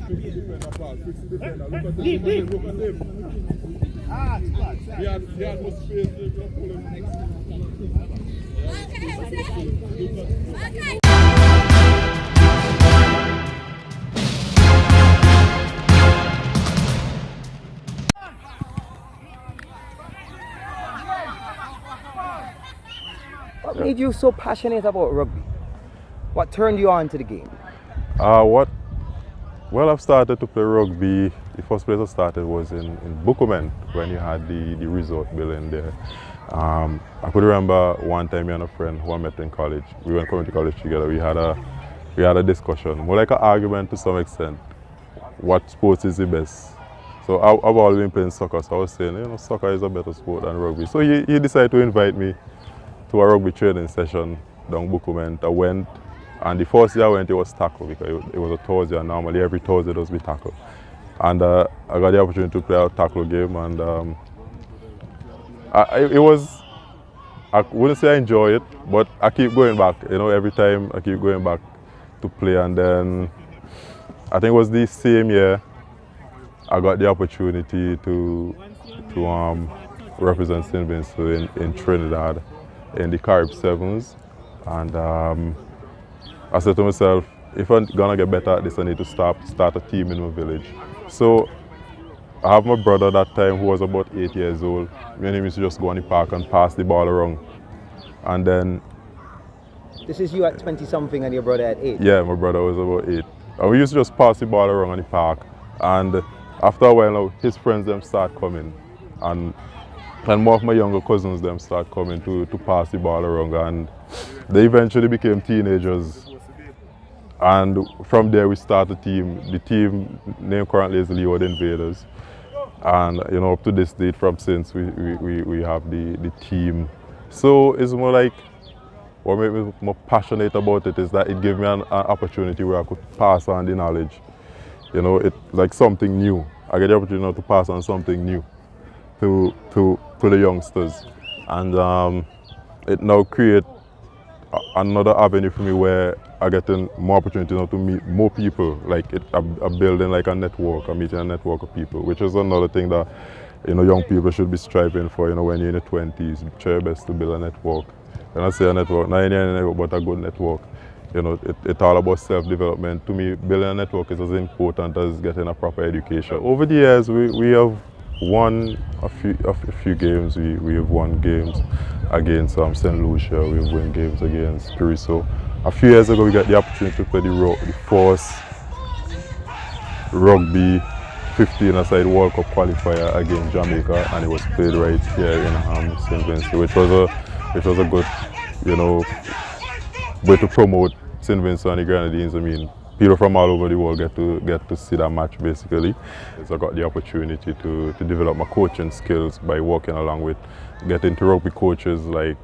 What made you so passionate about rugby? What turned you on to the game? Well, I've started to play rugby. The first place I started was in Bukomen when you had the resort building there. I could remember one time me and a friend who I met in college. We went community college together. We had a discussion, more like an argument to some extent. What sport is the best? So I've always been playing soccer. So I was saying, you know, soccer is a better sport than rugby. So he decided to invite me to a rugby training session down Bukomen. I went. And the first year I went, it was tackle because it was a Thursday, and normally every Thursday it does be tackle. And I got the opportunity to play a tackle game, and I wouldn't say I enjoy it, but I keep going back. You know, every time I keep going back to play, and then I think it was the same year I got the opportunity to represent St. Vincent in Trinidad in the Carib Sevens, and I said to myself, if I'm gonna get better at this, I need to start a team in my village. So I have my brother that time who was about 8 years old. Me and him used to just go on the park and pass the ball around. And then... This is you at 20-something and your brother at 8? Yeah, my brother was about 8. And we used to just pass the ball around on the park. And after a while now, his friends them start coming. And more of my younger cousins them start coming to pass the ball around. And they eventually became teenagers. And from there we start a team. The team name currently is Leonard Invaders. And you know, up to this date from since we have the team. So it's more like what made me more passionate about it is that it gave me an opportunity where I could pass on the knowledge. You know, it's like something new. I get the opportunity now to pass on something new to the youngsters. And it now creates another avenue for me where I get more opportunity now to meet more people. Like I'm building like a network, I'm meeting a network of people, which is another thing that, you know, young people should be striving for. You know, when you're in your 20s, try your best to build a network. When I say a network, not any network, but a good network. You know, it's all about self-development. To me, building a network is as important as getting a proper education. Over the years, we have won a few games. We have won games against St. Lucia. We've won games against Curacao. A few years ago, we got the opportunity to play the first rugby 15-a-side World Cup qualifier against Jamaica, and it was played right here in St. Vincent, which was a good, you know, way to promote St. Vincent and the Grenadines. I mean, people from all over the world get to see that match basically. So I got the opportunity to develop my coaching skills by working along with getting to rugby coaches like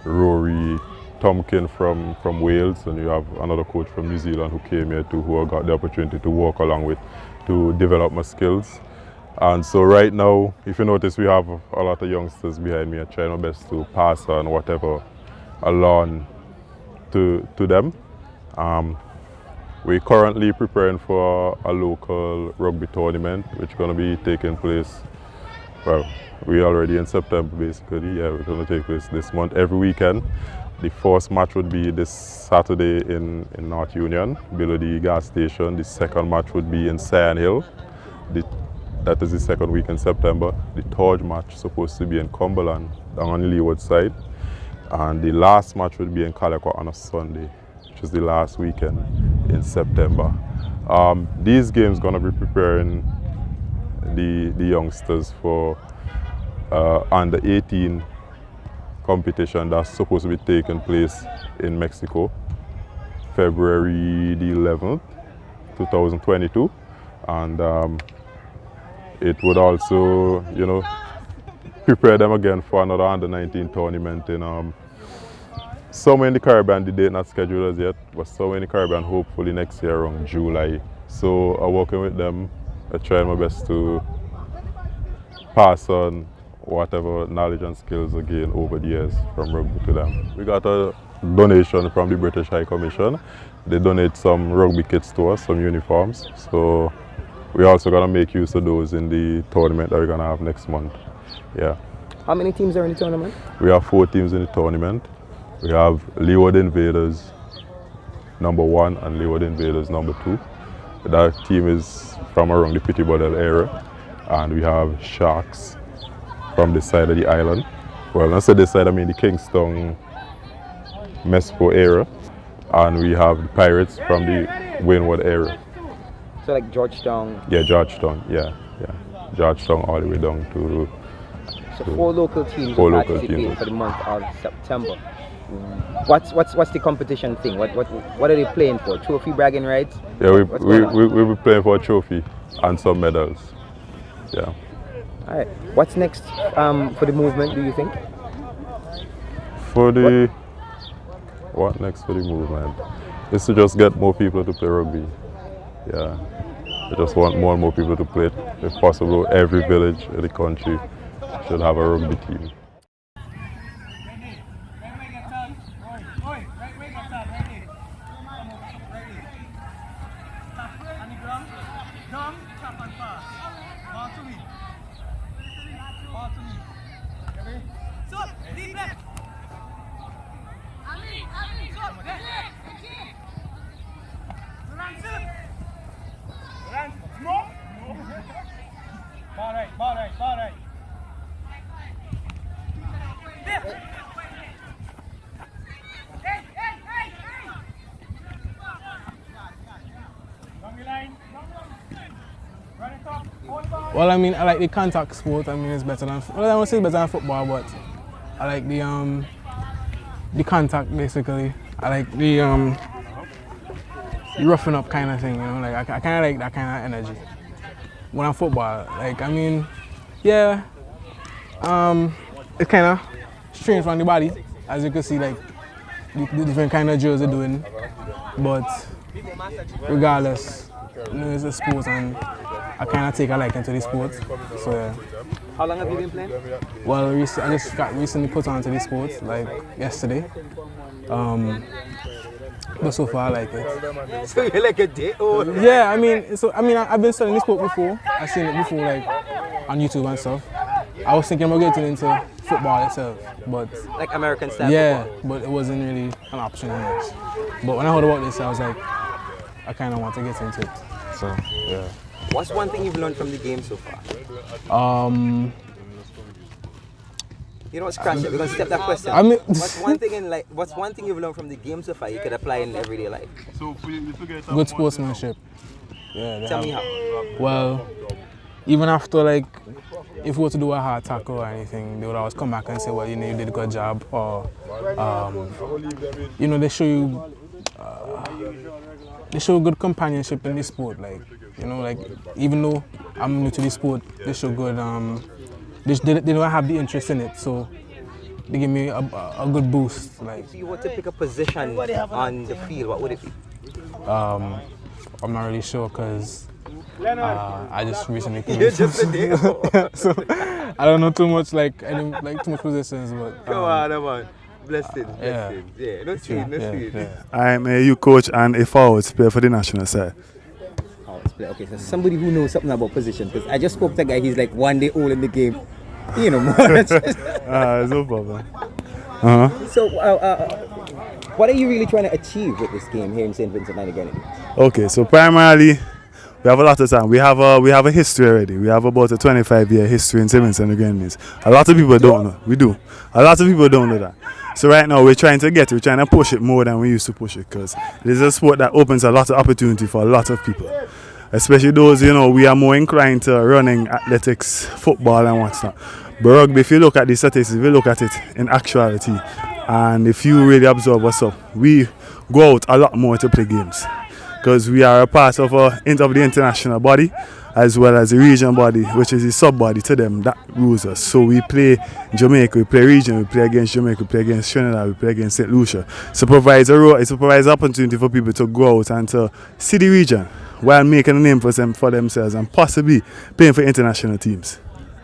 Rory Tompkin from Wales, and you have another coach from New Zealand who came here too, who I got the opportunity to work along with to develop my skills. And so right now, if you notice, we have a lot of youngsters behind me. I try my best to pass on whatever I learn to them. We're currently preparing for a local rugby tournament, which is going to be taking place, well, we're already in September basically. Yeah, we're going to take place this month, every weekend. The first match would be this Saturday in North Union, below the gas station. The second match would be in Sand Hill. That is the second week in September. The third match is supposed to be in Cumberland, down on the leeward side. And the last match would be in Calicut on a Sunday, which is the last weekend in September. These games going to be preparing the youngsters for under 18 competition that's supposed to be taking place in Mexico, February the 11th, 2022. And it would also, you know, prepare them again for another under-19 tournament in somewhere in the Caribbean. The date not scheduled as yet, but somewhere in the Caribbean, hopefully next year around July. So I'm working with them. I try my best to pass on whatever knowledge and skills I gained over the years from rugby to them. We got a donation from the British High Commission. They donate some rugby kits to us, some uniforms. So we're also going to make use of those in the tournament that we're going to have next month. Yeah. How many teams are in the tournament? We have 4 teams in the tournament. We have Leeward Invaders #1 and Leeward Invaders #2. That team is from around the Pittibudel area. And we have Sharks from this side of the island. Well, when I say this side, I mean the Kingston, Mespo area. And we have the Pirates from the Wynwood area. So like Georgetown? Yeah, Georgetown, yeah. Georgetown all the way down to... So 4 local teams participate for the month of September. What's the competition thing? What are they playing for? Trophy, bragging rights? Yeah, we'll be playing for a trophy and some medals. Yeah. All right. What's next for the movement, do you think? What next for the movement? Is to just get more people to play rugby. Yeah. I just want more and more people to play it. If possible, every village in the country should have a rugby team. Well, I mean, I like the contact sport. I mean, it's better than, well, I won't say it's better than football, but I like the contact basically. I like the roughing up kind of thing, you know. Like I kind of like that kind of energy. When I'm football, like I mean, yeah, it's kind of strange from the body, as you can see, like the different kind of drills they're doing. But regardless, you know, it's a sport and I kind of take a liking to the sport. So yeah. How long have you been playing? Well, I just got recently put onto the sport, like yesterday. But so far I like it. So you're like a day old? Yeah, I mean, I've been studying the sport before. I've seen it before, like on YouTube and stuff. I was thinking about getting into football itself, but like American style. Yeah, football. but it wasn't really an option in this. But when I heard about this, I was like, I kind of want to get into it. So yeah. What's one thing you've learned from the game so far? You know, scratch it. We're gonna step that question. I mean, what's one thing you've learned from the game so far you could apply in everyday life? Good sportsmanship. Yeah. Tell me how. Well, even after like, if we were to do a hard tackle or anything, they would always come back and say, well, you know, you did a good job, or you know, they show good companionship in the sport. Like, you know, like even though I'm new to the sport, they show good. They don't have the interest in it, so they give me a good boost. Like, if you were to pick a position on the field, what would it be? I'm not really sure because I just recently came. You're just a day old. So I don't know too much, like too much positions, but. Come on, man. Blessings. Yeah. Yeah, no speed. Yeah. I'm a youth coach and a forwards player for the national side. Okay, so somebody who knows something about position, because I just spoke to a guy, he's like 1 day old in the game. You know more. No problem. So, what are you really trying to achieve with this game here in St. Vincent and the Grenadines? Okay, so primarily, we have a lot of time. We have a history already. We have about a 25-year history in St. Vincent and the Grenadines. A lot of people don't know. We do. A lot of people don't know that. So right now we're trying to push it more than we used to push it, because it is a sport that opens a lot of opportunity for a lot of people. Especially those, you know, we are more inclined to running, athletics, football and what's not. But rugby, if you look at the statistics, if you look at it in actuality, and if you really observe what's up, we go out a lot more to play games. Because we are a part of the international body, as well as the regional body, which is the sub-body to them that rules us. So we play Jamaica, we play region, we play against Jamaica, we play against Trinidad, we play against St. Lucia. So it provides an opportunity for people to go out and to see the region while making a name for themselves and possibly playing for international teams.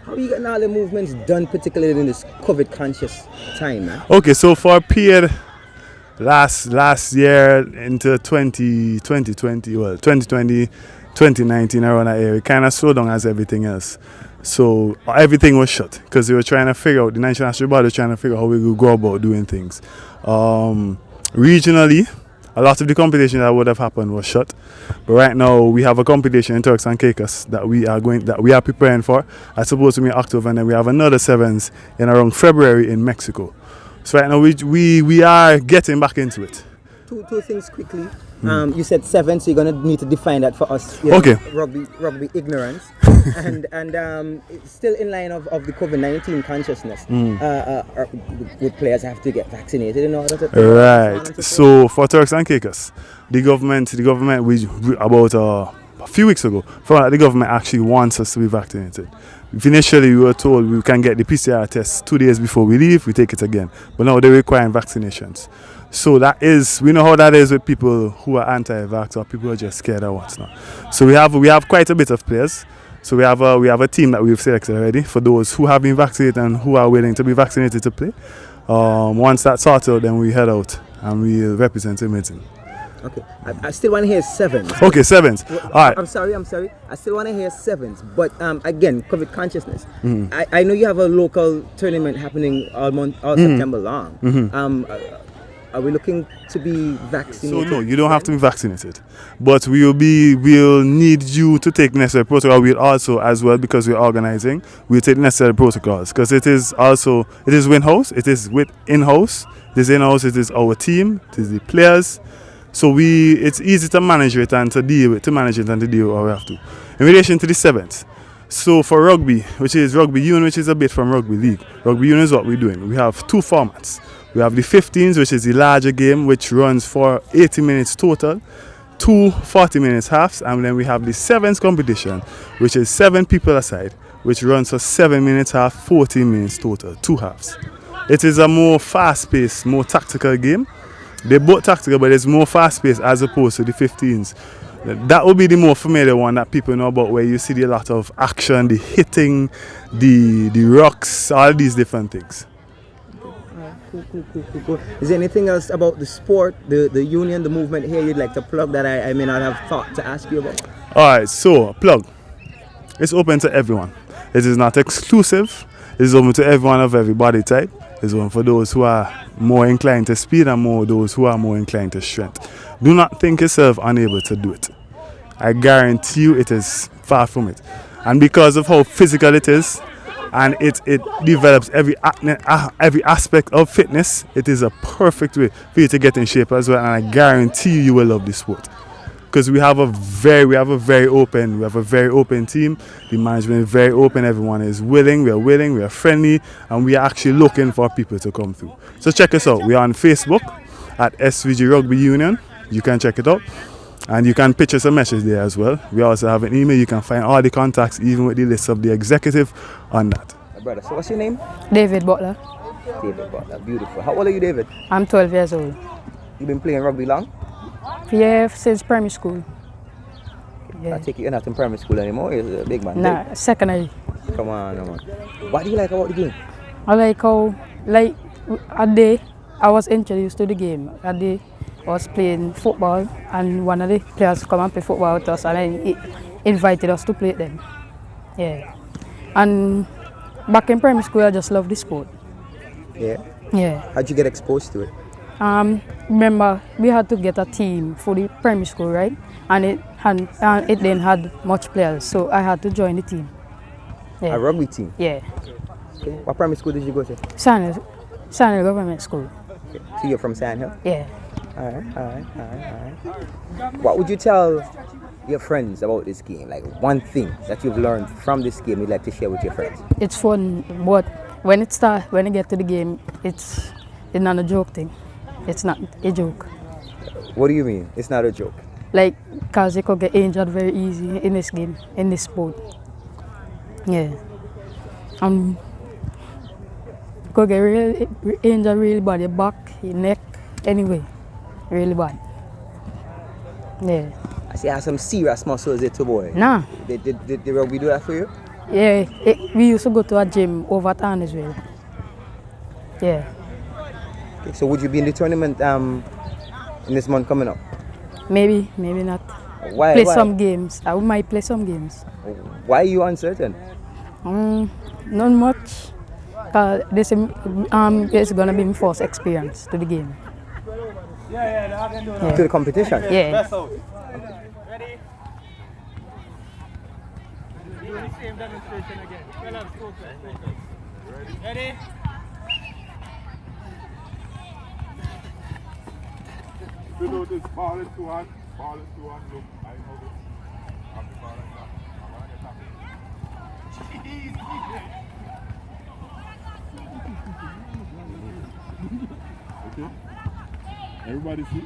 How are you getting all the movements done, particularly in this COVID-conscious time, man? Okay, so for a period last year into 2020, 2019 around that area. It kind of slowed down as everything else. So everything was shut because they were trying to figure out, the national body was trying to figure out how we would go about doing things. Regionally, a lot of the competition that would have happened was shut. But right now we have a competition in Turks and Caicos that we are preparing for. It's supposed to be in October, and then we have another sevens in around February in Mexico. So right now we are getting back into it. Two things quickly. You said seven, so you're gonna need to define that for us. You know, okay. Rugby ignorance, and it's still in line of the COVID-19 consciousness. Would players have to get vaccinated in order to? Right. So for Turks and Caicos, the government, we about a few weeks ago, found out the government actually wants us to be vaccinated. Initially, we were told we can get the PCR test 2 days before we leave. We take it again, but now they're requiring vaccinations. So that is, we know how that is with people who are anti-vax or people who are just scared of what's not. So we have quite a bit of players. So we have a team that we've selected already for those who have been vaccinated and who are willing to be vaccinated to play. Once that's sorted, then we head out and we'll represent Vincentian. Okay, I still want to hear sevens. Okay, sevens. All right. I'm sorry. I still want to hear sevens, but again, COVID consciousness. I know you have a local tournament happening all September long. Are we looking to be vaccinated? So no, you don't have to be vaccinated, but we'll need you to take necessary protocol. We'll also, as well, because we're organizing, we'll take necessary protocols because it is in-house, it is in-house, it is our team, it is the players. So it's easy to manage it and to deal with how we have to. In relation to the seventh, so for rugby, which is rugby union, which is a bit from rugby league. Rugby union is what we're doing. We have two formats. We have the 15s, which is the larger game, which runs for 80 minutes total, 2 40 minutes halves, and then we have the sevens competition, which is 7 people aside, which runs for 7 minutes half, 14 minutes total, 2 halves. It is a more fast-paced, more tactical game. They're both tactical, but it's more fast-paced as opposed to the 15s. That will be the more familiar one that people know about, where you see a lot of action, the hitting, the rocks, all these different things. Cool. Is there anything else about the sport, the union, the movement here you'd like to plug that I may not have thought to ask you about? Alright, so plug. It's open to everyone. It is not exclusive. It is open to everyone of every body type. It's open for those who are more inclined to speed and those who are more inclined to strength. Do not think yourself unable to do it. I guarantee you it is far from it. And because of how physical it is, and it develops every aspect of fitness, it is a perfect way for you to get in shape as well, and I guarantee you will love this sport. Because we have a very open team. The management is very open, everyone is willing, we are friendly, and we are actually looking for people to come through. So check us out. We are on Facebook at SVG Rugby Union. You can check it out. And you can pitch us a message there as well. We also have an email. You can find all the contacts, even with the list of the executive on that. My brother, so what's your name? David Buttler. David Buttler, beautiful. How old are you, David? I'm 12 years old. You've been playing rugby long? Yeah, since primary school. Yeah. I take it you're not in primary school anymore, you're a big man. Nah, secondary. Come on. What do you like about the game? I like how, a day I was introduced to the game. A day I was playing football and one of the players come and play football with us and then he invited us to play them. Yeah. And back in primary school I just loved the sport. Yeah? Yeah. How'd you get exposed to it? Remember we had to get a team for the primary school, right? And it didn't have much players, so I had to join the team. Yeah. A rugby team? Yeah. Okay. What primary school did you go to? Sandhill Government School. Okay. So you're from Sandhill? Yeah. Alright. What would you tell your friends about this game? Like one thing that you've learned from this game you'd like to share with your friends? It's fun, but when you get to the game, it's not a joke thing. It's not a joke. What do you mean? It's not a joke? Like, because you could get injured very easy in this game, in this sport. Yeah. You could get injured really bad, your back, your neck, anyway, really bad. Yeah. I see you have some serious muscles there too, boy. Nah. Did the rugby do that for you? Yeah, we used to go to a gym over town as well. Yeah. Okay, so would you be in the tournament in this month coming up? Maybe not. Why? play why? some games. I might play some games. Why are you uncertain? Not much. Cause this it's gonna be my first experience to the game. To the competition? Yeah. Same demonstration again. Ready? You do this ball into one, look, I know this. Happy ball like that. Okay? Everybody see?